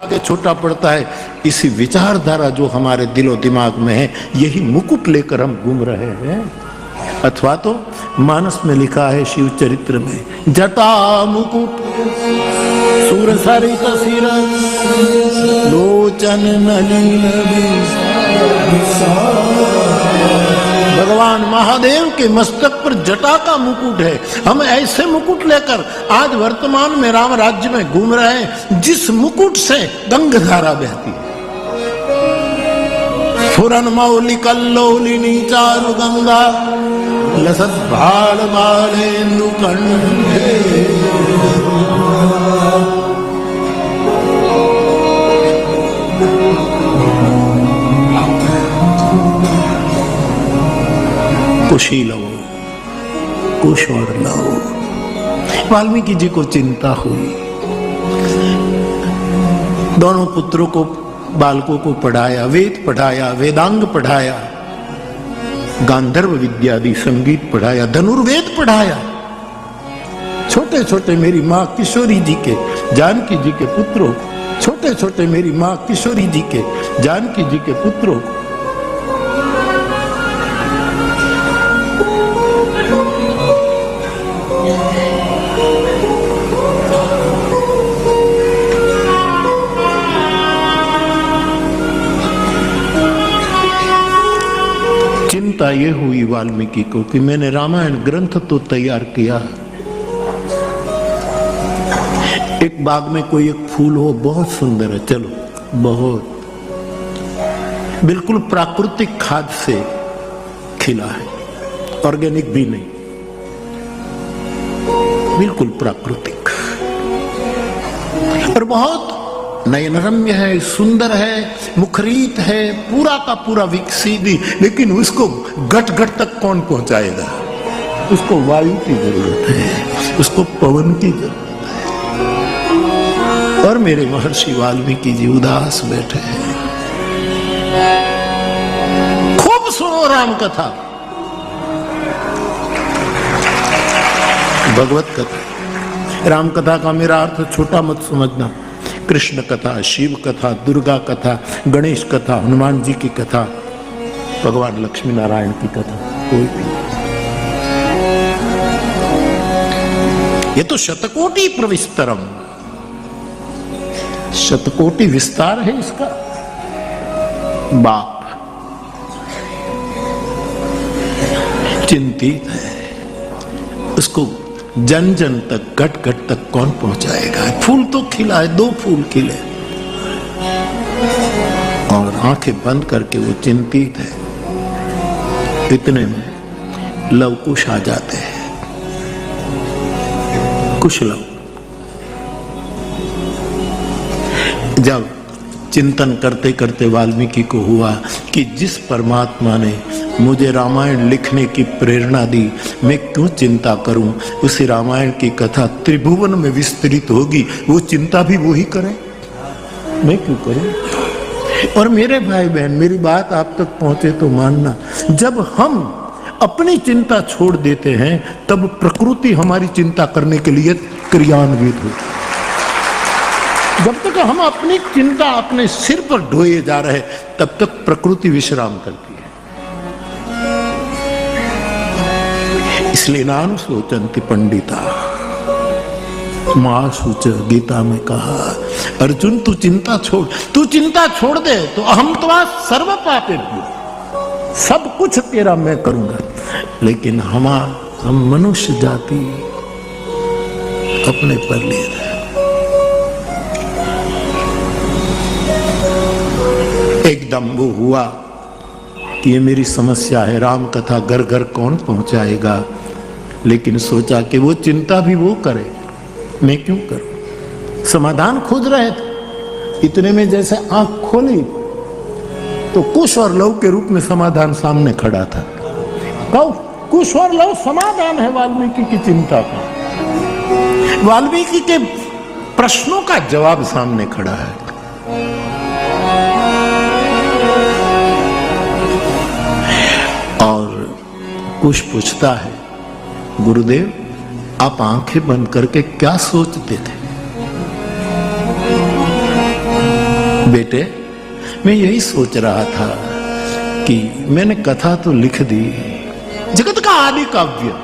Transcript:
आगे छोटा पड़ता है। इसी विचारधारा जो हमारे दिलो दिमाग में है, यही मुकुट लेकर हम घूम रहे हैं। अथवा तो मानस में लिखा है शिव चरित्र में, जटा मुकुट सुरसरित सिर लोचन नलिन। भगवान महादेव के मस्तक पर जटा का मुकुट है। हम ऐसे मुकुट लेकर आज वर्तमान में राम राज्य में घूम रहे हैं, जिस मुकुट से गंगाधारा बहती है। फुरन मौली कल्लोलिनी चारु गंगा लसत भाल बालेन्दु कंठे। कुशी लो, कुश और लो। वाल्मीकि जी को चिंता हुई। दोनों पुत्रों को, बालकों को पढ़ाया, वेद पढ़ाया, वेदांग पढ़ाया, गांधर्व विद्यादि संगीत पढ़ाया, धनुर्वेद पढ़ाया। छोटे छोटे मेरी माँ किशोरी जी के, जानकी जी के पुत्रों, छोटे छोटे मेरी माँ किशोरी जी के, जानकी जी के पुत्रों। चिंता ये हुई वाल्मीकि को कि मैंने रामायण ग्रंथ तो तैयार किया, एक बाग में कोई एक फूल हो, बहुत सुंदर है, चलो, बहुत बिल्कुल प्राकृतिक खाद से खिला है, ऑर्गेनिक भी नहीं, बिल्कुल प्राकृतिक, और बहुत नयनरम्य है, सुंदर है, मुखरीत है, पूरा का पूरा विकसित भी। लेकिन उसको गट गट तक कौन पहुंचाएगा? उसको वायु की जरूरत है, उसको पवन की जरूरत है। और मेरे महर्षि वाल्मीकि जी उदास बैठे हैं। खूब सुनो राम कथा, भगवत कथा। राम कथा का मेरा अर्थ छोटा मत समझना। कृष्ण कथा, शिव कथा, दुर्गा कथा, गणेश कथा, हनुमान जी की कथा, भगवान लक्ष्मी नारायण की कथा, कोई भी। ये तो शतकोटि प्रविस्तरम, शतकोटि विस्तार है इसका। बाप चिंतित है, उसको जन जन तक, गट गट तक कौन पहुंचाएगा? फूल तो खिला है, 2 फूल खिले, और आंखें बंद करके वो चिंतित है। इतने में लव कुश आ जाते हैं। कुश लव जब चिंतन करते करते वाल्मीकि को हुआ कि जिस परमात्मा ने मुझे रामायण लिखने की प्रेरणा दी, मैं क्यों चिंता करूं? उसी रामायण की कथा त्रिभुवन में विस्तृत होगी, वो चिंता भी वो ही करें, मैं क्यों करूं? और मेरे भाई बहन, मेरी बात आप तक पहुंचे तो मानना, जब हम अपनी चिंता छोड़ देते हैं, तब प्रकृति हमारी चिंता करने के लिए क्रियान्वित होती है। जब तक हम अपनी चिंता अपने सिर पर ढोए जा रहे, तब तक प्रकृति विश्राम करती है। इसलिए नानुशोचन्ति पंडिता, मां सूच गीता में कहा, अर्जुन तू चिंता छोड़, तू चिंता छोड़ दे तो अहंत्वा सर्व पापेभ्यो, सब कुछ तेरा मैं करूंगा। लेकिन हम मनुष्य जाति अपने पर ले रहे। एकदम वो हुआ कि ये मेरी समस्या है, राम कथा घर घर कौन पहुंचाएगा? लेकिन सोचा कि वो चिंता भी वो करे, मैं क्यों करूं? समाधान खोज रहे थे। इतने में जैसे आंख खोली तो कुश और लव के रूप में समाधान सामने खड़ा था। कुश और लव समाधान है वाल्मीकि की चिंता का। वाल्मीकि के प्रश्नों का जवाब सामने खड़ा है। और कुश पूछता है, गुरुदेव आप आंखें बंद करके क्या सोचते थे? बेटे, मैं यही सोच रहा था कि मैंने कथा तो लिख दी, जगत का आदि काव्य